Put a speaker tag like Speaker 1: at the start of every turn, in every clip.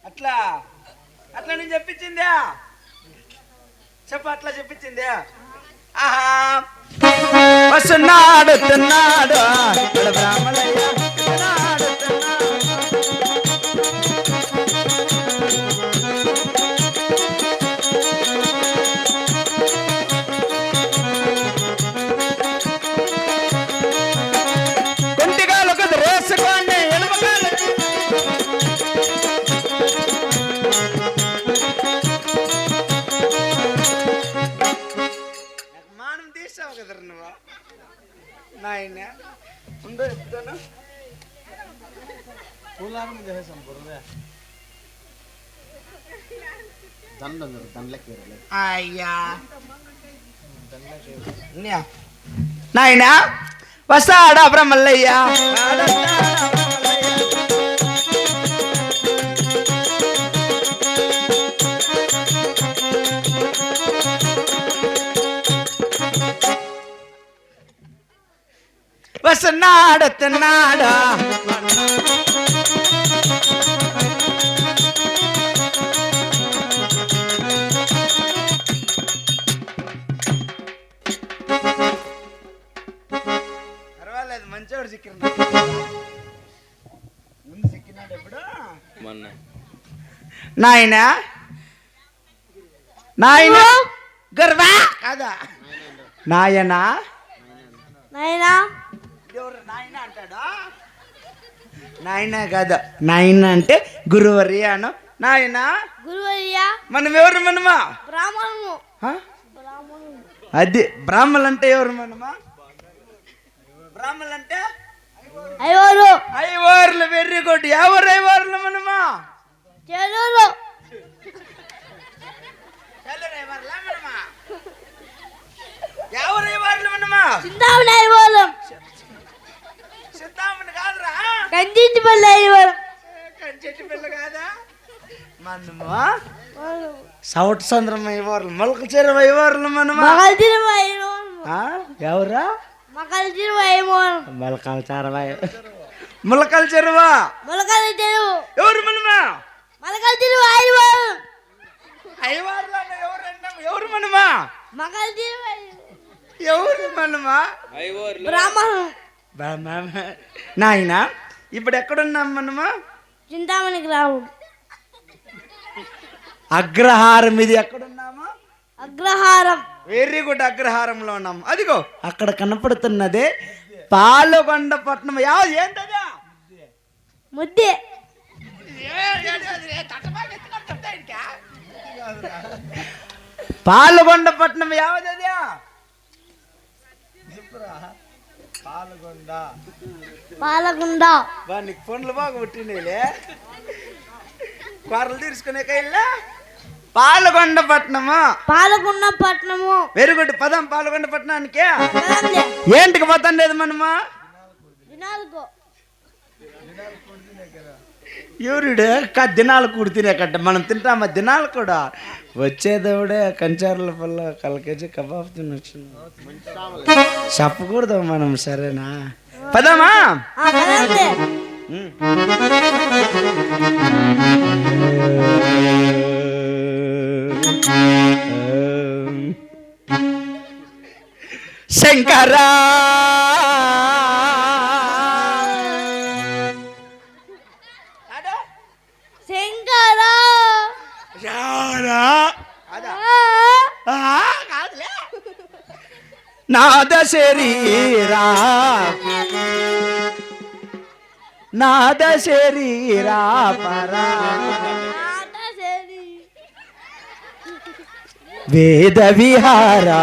Speaker 1: అట్లా అట్లా నేను చెప్పించిందా చెప్ప అట్లా చెప్పించిందే ఆహా వస్తున్నాడు తిన్నాడు బ్రాహ్మణయ్య నాయన ఉందో చెప్తాను అయ్యా నాయన వస్తాడా బ్రహ్మల్లయ్య వస్తున్నాడు తిన్నాడు పర్వాలేదు మంచివాడు ముందు సిక్కినాడు ఎప్పుడు నాయన నాయన గర్వా కాదా నాయనా
Speaker 2: నాయనా
Speaker 1: ఎవరు నాయన అంటాడా నాయన కాదు నాయన అంటే గురువర్య అను నాయన
Speaker 2: గురువర్య
Speaker 1: మనం ఎవరు మనమా
Speaker 2: బ్రాహ్మణము
Speaker 1: అది బ్రాహ్మణులు అంటే ఎవరు మనమా బ్రాహ్మణులు అంటే
Speaker 2: ఐవారు
Speaker 1: ఐవార్లు వెర్రి గుడ్ ఎవరు ఐవార్లు మనమా
Speaker 2: చెల్లూరు
Speaker 1: ఎవరు ఐవార్లు మనమా
Speaker 2: చింతామణి ఐవారు
Speaker 1: చింతామణి కాదురా
Speaker 2: కంచెట్టి పల్లి ఐవారు
Speaker 1: కంచెట్టి పిల్ల కాదా మనమా సౌట్ సంద్రం ఐవార్లు మొలక చెరువు ఐవార్లు మనమా
Speaker 2: మగల చెరువు
Speaker 1: ఎవరా
Speaker 2: మగల చెరువు ఐవారు
Speaker 1: మొలకల చెరువా మొలకల చెరువా
Speaker 2: మొలకల చెరువు
Speaker 1: ఎవరు మనమా
Speaker 2: మొలకల చెరువు ఐవారు
Speaker 1: ఐవార్లు ఎవరు మనమా
Speaker 2: మగల చెరువు
Speaker 1: ఎవరు మనమా
Speaker 2: బ్రాహ్మణం
Speaker 1: నాయన ఇప్పుడు ఎక్కడున్నాం మనమా
Speaker 2: చింతామణి గ్రామం
Speaker 1: అగ్రహారం ఇది ఎక్కడున్నామా
Speaker 2: అగ్రహారం
Speaker 1: వెరీ గుడ్ అగ్రహారంలో ఉన్నాం అదిగో అక్కడ కనపడుతున్నదే పాలకొండ పట్నం ఏంటదా
Speaker 2: ముద్దే
Speaker 1: పాలకొండ పట్నం యావదదా
Speaker 2: పాలకొండ
Speaker 1: నీకు ఫోన్లు బాగా పుట్టినలే కూరలు తీర్చుకునే కైల్లా పాలకొండ పట్నము
Speaker 2: పాలకొండ పట్నము
Speaker 1: వెరీ గుడ్ పదం పాలకొండ పట్నానికి ఏంటికి పోతాం లేదు మనమా ఎవరుడే దినాలు కూడా తినేకట్ట మనం తింటామా దినాలు కూడా వచ్చేదేవుడే కంచారుల పల్ల కలకేజీ కబాబ్ తినొచ్చు చెప్పకూడదు మనం సరేనా పదమా శంకరా
Speaker 2: శంకరా
Speaker 1: నాద శరీరా నాద శరీరా పరా వేద విహారా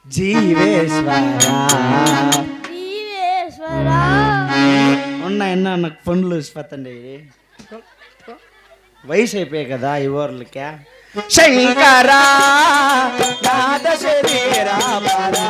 Speaker 1: జీవేశ్వర
Speaker 2: జీవేశ్వర
Speaker 1: ఉన్నాయన్నా నాకు పనులు ఇస్పతండి వయసు అయిపోయాయి కదా ఈ ఊర్లకే శంకరా నాద శరీరామరా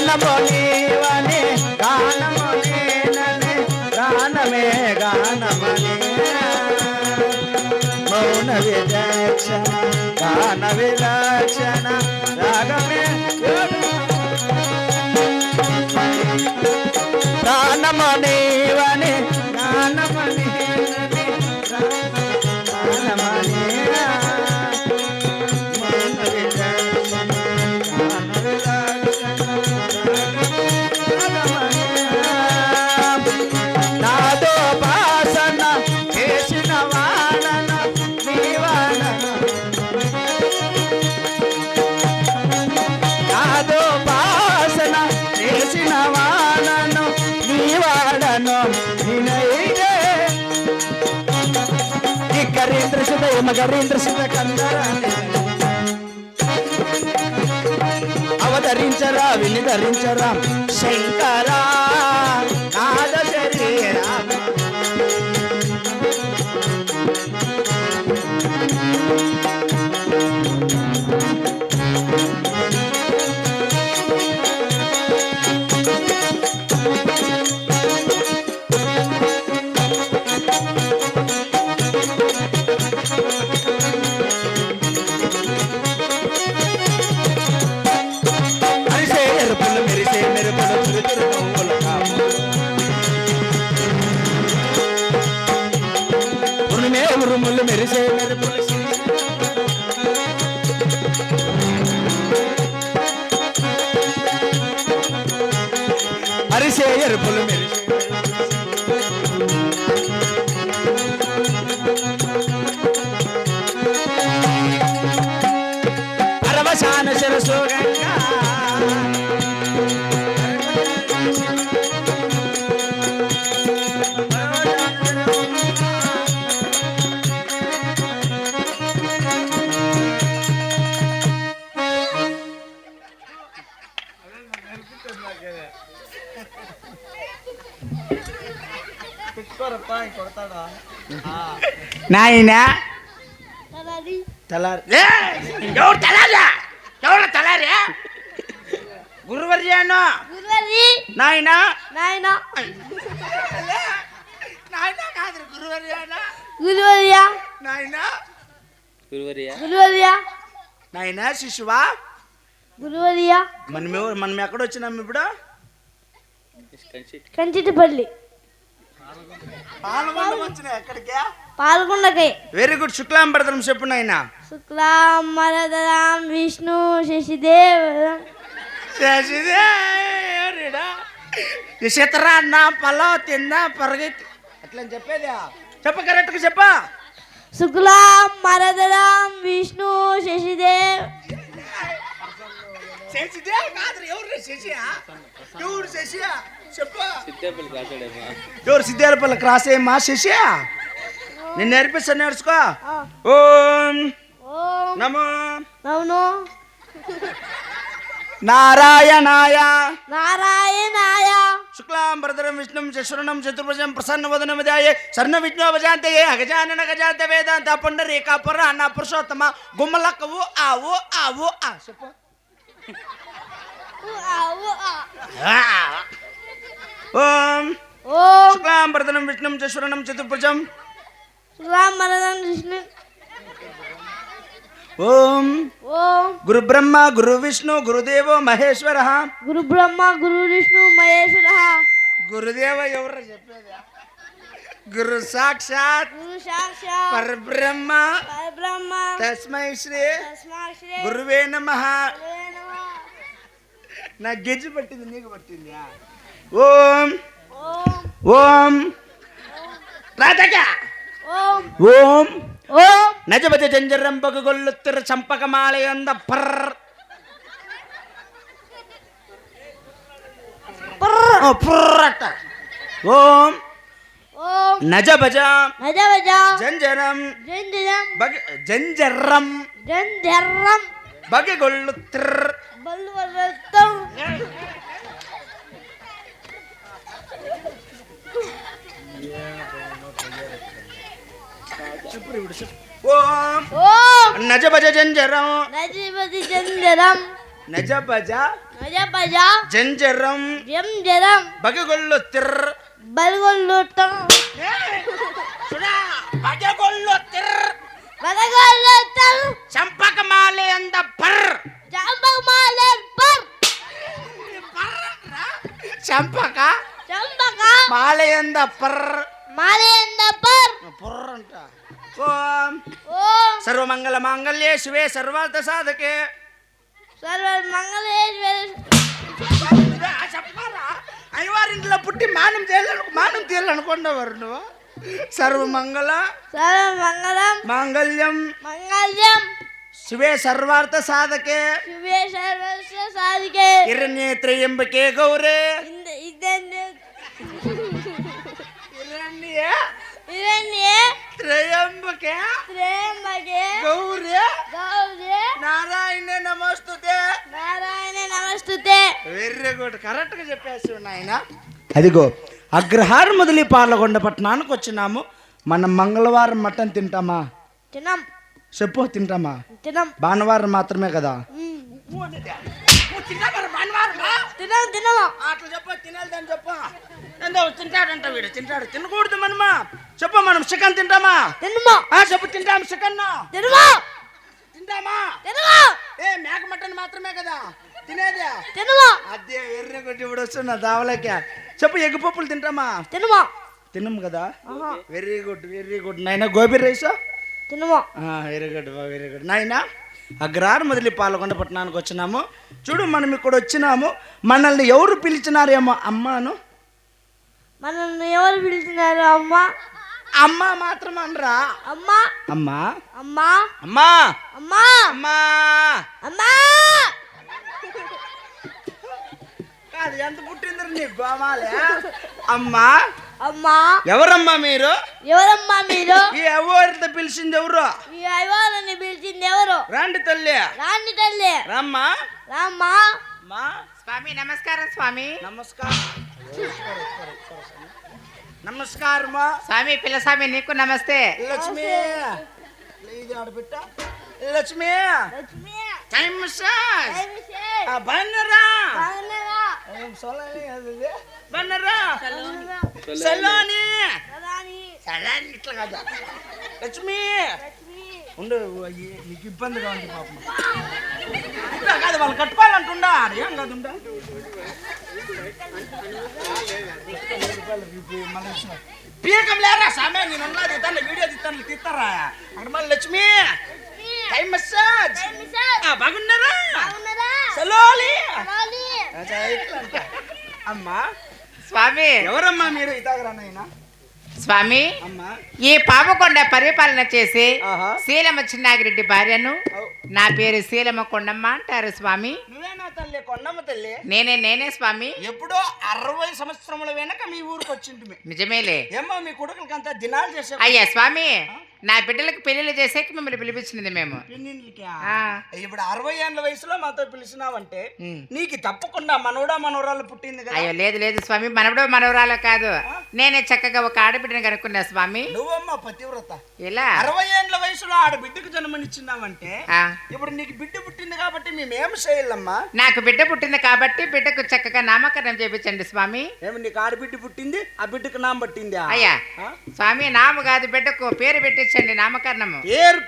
Speaker 1: గానమోనివనే గానమోనేననే గానమే గానమనే మౌన విలక్షణ గాన విలక్షణ రాగమే గానమోనివనే గానమోనేననే గానమనే మౌన విలక్షణ గాన విలక్షణ నాదోపాసన చేసిన వాడన నీవాడన నాదోపాసన చేసిన వాడను నీవాడను వినైదే ఇక్కరీంద్ర సుధ మగరీంద్ర సుధ కందరాని అవతరించరా వినిధరించరా శంకరా నాద శరీరా అరిసే ఎరుపులు మెరిసే మెరుపులు తురుతురు నవ్వుల కాపు ఉరుమే ఉరుములు మెరిసే మెరుపులు అరిసే ఎరుపులు మెరిసే పరవశాన శిరసు గంగా నాయనా
Speaker 2: తలది
Speaker 1: తెల్లారి ఎవరు తెల్లారా ఎవరు తెల్లారి గురువర్యాను
Speaker 2: గురువరి
Speaker 1: నాయనా
Speaker 2: నాయన
Speaker 1: నాయన కాదు గురువర్యానా
Speaker 2: గురువర్య
Speaker 1: నాయనా
Speaker 2: గురువర్య
Speaker 1: నాయనా శిశువా
Speaker 2: గురువర్య
Speaker 1: మనం ఎక్కడ వచ్చినాం ఇప్పుడు
Speaker 2: కంచిటిపల్లి పాల్గొండకై
Speaker 1: వెరీ గుడ్ శుక్లాం భరతరం చెప్పు నాయనా
Speaker 2: శుక్లాం వరదరాం విష్ణు శశిదేవ్
Speaker 1: శతరా నా పలావ్ తిందా పరిగెత్తి అట్లా చెప్పేది చెప్ప కరెక్ట్గా చెప్పా
Speaker 2: శుక్లాం వరదరాం విష్ణు శశిదేవ్
Speaker 1: శశిదే కాదు ఎవరు శశియా ఎవరు శశియా చెప్పు ఎవరు సిద్ధాలపల్లి క్రాస్ అయ్యమ్మా శశియా నేను నేర్పిస్తాను నేర్చుకో ఓం
Speaker 2: ఓం
Speaker 1: నమో
Speaker 2: నమో
Speaker 1: నారాయణాయ
Speaker 2: నారాయణాయ
Speaker 1: శుక్లాం భరధరం విష్ణుం శశురణం చతుర్భుజం ప్రసన్నవదనమిదాయ సర్ణ విష్ణువజాంతయే అగజానన గజాంత వేదాంత పుండరీక పురాణ పురుషోత్తమ గుమ్మలక్కవు ఆవు ఆవు ఆ చెప్పు ఓం
Speaker 2: ఓం
Speaker 1: శుక్లాం భరధరం విష్ణుం శశురణం చతుర్భుజం
Speaker 2: శుక్లాం వరదరాం విష్ణు
Speaker 1: ఓం
Speaker 2: ఓం
Speaker 1: గురు బ్రహ్మ గురు విష్ణు గురుదేవో మహేశ్వర
Speaker 2: గురు బ్రహ్మ గురు విష్ణు మహేశ్వర
Speaker 1: గురుదేవ ఎవరు చెప్పేది గురు సాక్షాత్
Speaker 2: గురు సాక్షాత్
Speaker 1: పరబ్రహ్మ
Speaker 2: పరబ్రహ్మ
Speaker 1: తస్మై శ్రీ
Speaker 2: తస్మై శ్రీ
Speaker 1: గురువే నమః.
Speaker 2: గురువే నమః.
Speaker 1: నా గెజ్జి పట్టింది నీకు పట్టింది. ఓం
Speaker 2: ఓం
Speaker 1: ఓం రాధక
Speaker 2: ఓం
Speaker 1: ఓం
Speaker 2: ఓం
Speaker 1: నజబజ జంజరం బగుగొల్లుత్తిర చంపకమాలయంద పర్ర పుర్రట. ఓం
Speaker 2: ఓం
Speaker 1: నజబజ
Speaker 2: నజవజ
Speaker 1: జంజరం
Speaker 2: జంజరం
Speaker 1: జంజర్రం
Speaker 2: జంజర్రం
Speaker 1: బగగొల్లుత్తిర
Speaker 2: బల్వరత్తం
Speaker 1: ఓం
Speaker 2: ఓం
Speaker 1: నజబజ జంజరం
Speaker 2: నజవది జంజరం
Speaker 1: నజబజ
Speaker 2: నజబజ
Speaker 1: జంజరం
Speaker 2: జంజరం
Speaker 1: బగగొల్లుత్తిర
Speaker 2: బల్గొల్లుతం
Speaker 1: బగగొల్లుత్తిర
Speaker 2: బల్గొల్లుతం
Speaker 1: చంపకమాలయంద పర్ర
Speaker 2: చంపకమాలర్ పర్
Speaker 1: చంపక
Speaker 2: చంపక
Speaker 1: మాలయంద పర్ర
Speaker 2: మాలేంద పర్
Speaker 1: పుర్ర అంట. ఓం
Speaker 2: ఓం
Speaker 1: సర్వమంగళ మాంగళ్యే శివే సర్వార్థ సాధకే.
Speaker 2: సర్వ మంగళేశ్వర
Speaker 1: చెప్పారా అయ్యవారింట్లో పుట్టి మానం తీయాలనుకున్నవారు నువ్వు. సర్వమంగళ
Speaker 2: సర్వ మంగళం
Speaker 1: మాంగళ్యం
Speaker 2: మంగళ్యం
Speaker 1: శివే సర్వార్థ సాధకే
Speaker 2: శివే సర్వస్వ సాధికే
Speaker 1: హిరణ్యే త్రయంబకే గౌరే
Speaker 2: ఇదండి
Speaker 1: హిరణ్యే
Speaker 2: ఇవన్నీ
Speaker 1: త్రయంబకే
Speaker 2: త్రేమగే
Speaker 1: గౌరే
Speaker 2: గౌరీ
Speaker 1: నారాయణ నమస్తుతే.
Speaker 2: నారాయణ నమస్తుతే
Speaker 1: వెరీ గుడ్, కరెక్ట్ గా చెప్పేసి నాయన. అదిగో అగ్రహారం మొదలి పార్లగొండ పట్టణానికి వచ్చినాము. మనం మంగళవారం మటన్ తింటామా?
Speaker 2: తినం
Speaker 1: చెప్పు తింటామా?
Speaker 2: తినం
Speaker 1: భానువారం మాత్రమే కదా.
Speaker 2: తినం తినము
Speaker 1: అట్లా చెప్ప తినాలని చెప్ప. తింటాడంట వీడు, తింటాడు. తినకూడదు మనమా చెప్పు. మనం చికెన్ తింటామా?
Speaker 2: తినము
Speaker 1: చెప్పు తింటాం చికెన్.
Speaker 2: తినము
Speaker 1: తింటామా?
Speaker 2: తినము
Speaker 1: ఏ మేక మటన్ మాత్రమే కదా తినేది.
Speaker 2: తినము
Speaker 1: అదే ఎర్ర కొట్టి ఇప్పుడు వస్తున్నా దావలకి. చెప్పు ఎగ్గు పప్పులు తింటామా?
Speaker 2: తినము
Speaker 1: తినము కదా.
Speaker 2: ఆహా.
Speaker 1: వెరీ గుడ్ నాయన. గోబీ రైస్
Speaker 2: తినము
Speaker 1: వెరీ గుడ్ నాయన. అగ్రహారం మొదలి పాల్గొండ పట్టణానికి వచ్చినాము. చూడు మనం ఇక్కడ వచ్చినాము. మనల్ని ఎవరు పిలిచినారేమో అమ్మాను.
Speaker 2: మనల్ని ఎవరు పిలిచినారు? అమ్మ
Speaker 1: అమ్మ మాత్రం అనరా.
Speaker 2: అమ్మ
Speaker 1: అమ్మా
Speaker 2: అమ్మ
Speaker 1: అమ్మా
Speaker 2: అమ్మ
Speaker 1: అమ్మా
Speaker 2: అమ్మ
Speaker 1: కాదు ఎంత పుట్టిందరు నీ గోమాలే. అమ్మా
Speaker 2: అమ్మ
Speaker 1: ఎవరమ్మా మీరు?
Speaker 2: ఎవరమ్మా మీరు?
Speaker 1: ఈ ఎవరితో పిలిచింది ఎవరు?
Speaker 2: ఈ అయ్యవారిని పిలిచింది ఎవరు?
Speaker 1: రండి తల్లి
Speaker 2: రాండి తల్లి
Speaker 1: రమ్మా.
Speaker 2: రామ్మా
Speaker 1: అమ్మా
Speaker 3: స్వామి నమస్కారం స్వామి.
Speaker 1: నమస్కారం. నమస్కారమా
Speaker 3: స్వామి పిల్లస్వామి నీకు నమస్తే.
Speaker 1: లక్ష్మి. ఇది ఆడబిట్ట లక్ష్మి.
Speaker 2: లక్ష్మి
Speaker 1: టైం మసాజ్
Speaker 2: దయచేసి
Speaker 1: బన్నరా
Speaker 2: బాగున్నారా?
Speaker 1: బన్నరా
Speaker 2: బాగున్నారా?
Speaker 1: సలోని
Speaker 2: ప్రధాని
Speaker 1: సలాని ఇట్లా కదా. లక్ష్మి
Speaker 2: లక్ష్మి
Speaker 1: ఉండు. నీకు ఇబ్బందిగా ఉంది పాపం. ఇట్లా కాదు వాళ్ళు కట్టుకోవాలంటుండా. ఏం కాదు ఉండా. పీకం లేరా సామే. నేను ఉన్నది తన వీడియో తీస్తారా అక్కడ మళ్ళీ. లక్ష్మి టైం మసాజ్ బాగున్నారా?
Speaker 2: బాగున్నారా?
Speaker 1: సలోలి
Speaker 2: ప్రధాని
Speaker 1: ఇట్లా అంట. అమ్మా
Speaker 3: స్వామి
Speaker 1: ఎవరమ్మా మీరు? ఇతాగరా నాయనా.
Speaker 3: స్వామి
Speaker 1: అమ్మా
Speaker 3: ఈ పాపకొండ పరిపాలన చేసి
Speaker 1: ఆహా.
Speaker 3: శీలమ చిన్నాగిరెడ్డి భార్యను.
Speaker 1: అవ్.
Speaker 3: నా పేరు శీలమ కొండమ్మ అంటారు స్వామి.
Speaker 1: నువ్వేనా తల్లి కొండమ్మ తల్లి?
Speaker 3: నేనే స్వామి.
Speaker 1: ఎప్పుడో 60 సంవత్సరముల వెనక మీ ఊరికి వచ్చింటిమి.
Speaker 3: నిజమేలే
Speaker 1: ఏమో మీ కొడుకులకంతా దినాలు చేసే
Speaker 3: అయ్యా స్వామి. నా బిడ్డలకు పెళ్లిళ్ళు చేసేకి మిమ్మల్ని పిలిపించినది మేము.
Speaker 1: పిన్నింటికా?
Speaker 3: ఆ.
Speaker 1: ఇప్పుడు 60 ఏళ్ళ వయసులో మాతో పిలిచినావంటే
Speaker 3: ఉమ్.
Speaker 1: నీకు తప్పకుండా మనవడా మనవరాలు పుట్టింది కదా.
Speaker 3: అయ్యో లేదు స్వామి, మనవడో మనవరాలో కాదు. నేనే చక్కగా ఒక ఆడబిడ్డను కనుక్కున్నా స్వామి.
Speaker 1: నువ్వమ్మా పతివ్రత.
Speaker 3: ఇలా
Speaker 1: 60 ఏళ్ళ వయసులో ఆడ బిడ్డకు జన్మనిచ్చినావంటే
Speaker 3: ఆ,
Speaker 1: ఇప్పుడు నీకు బిడ్డ పుట్టింది కాబట్టి మేమేం చేయాలమ్మా?
Speaker 3: నాకు బిడ్డ పుట్టింది కాబట్టి బిడ్డకు చక్కగా నామకరణం చేపించండి స్వామి.
Speaker 1: ఏమి నీకు ఆడబిడ్డ పుట్టింది, ఆ బిడ్డకు నామ పట్టిందా?
Speaker 3: అయ్యా
Speaker 1: ఆ?
Speaker 3: స్వామి నాము కాదు, బిడ్డకు పేరు పెట్టి జరిపించండి నామకరణము.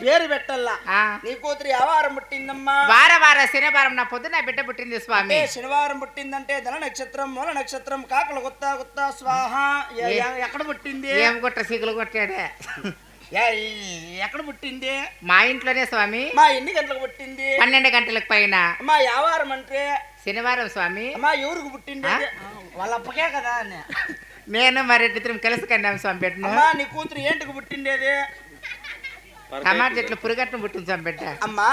Speaker 1: పేరు పెట్టల్లా.
Speaker 3: ఆ,
Speaker 1: నీ కూతురు ఏ వారం పుట్టిందమ్మా?
Speaker 3: వార శనివారం నా పొద్దున నా బిడ్డ పుట్టింది స్వామి.
Speaker 1: శనివారం పుట్టిందంటే ధన నక్షత్రం, మూల నక్షత్రం, కాకల గుత్త గుత్త స్వాహ. ఎక్కడ పుట్టింది?
Speaker 3: ఏం కొట్ట సిగులు కొట్టాడే.
Speaker 1: ఎక్కడ పుట్టింది?
Speaker 3: మా ఇంట్లోనే స్వామి.
Speaker 1: మా ఎన్ని గంటలకు పుట్టింది?
Speaker 3: 12 గంటలకు పైన.
Speaker 1: మా యావారం అంటే
Speaker 3: శనివారం స్వామి.
Speaker 1: మా ఎవరికి పుట్టింది? వాళ్ళ అప్పకే కదా అని.
Speaker 3: నేను మరి ఇద్దరం కలిసి కన్నాం స్వామి బిడ్డను.
Speaker 1: అమ్మా నీ కూతురు ఏంటికి పుట్టిండేది?
Speaker 3: టమాటా చెట్లు పురుగట్టును పుట్టింది స్వామి బిడ్డ.
Speaker 1: అమ్మా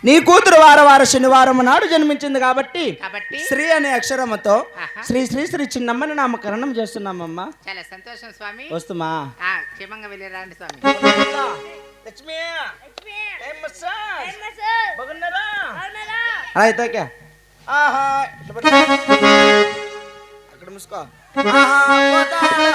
Speaker 1: నీ కూతురు వార శనివారం నాడు జన్మించింది కాబట్టి
Speaker 3: కాబట్టి
Speaker 1: శ్రీ అనే అక్షరముతో
Speaker 3: ఆహా.
Speaker 1: శ్రీ శ్రీ శ్రీ చిన్నమ్మని నామకరణం చేస్తున్నామమ్మా.
Speaker 3: చాలా సంతోషం స్వామి.
Speaker 1: వస్తుమా?
Speaker 3: క్షేమంగా వెళ్ళి రండి స్వామి.
Speaker 1: లక్ష్మి
Speaker 2: లక్ష్మి
Speaker 1: ఏం మచ్చా?
Speaker 2: ఏమసా
Speaker 1: బాగున్నారా?
Speaker 2: అవునరా
Speaker 1: అయితే ఓకే. ఆహా ఇట్లా పెట్టు. అక్కడ మూసుకో. ఆహా పోతాడా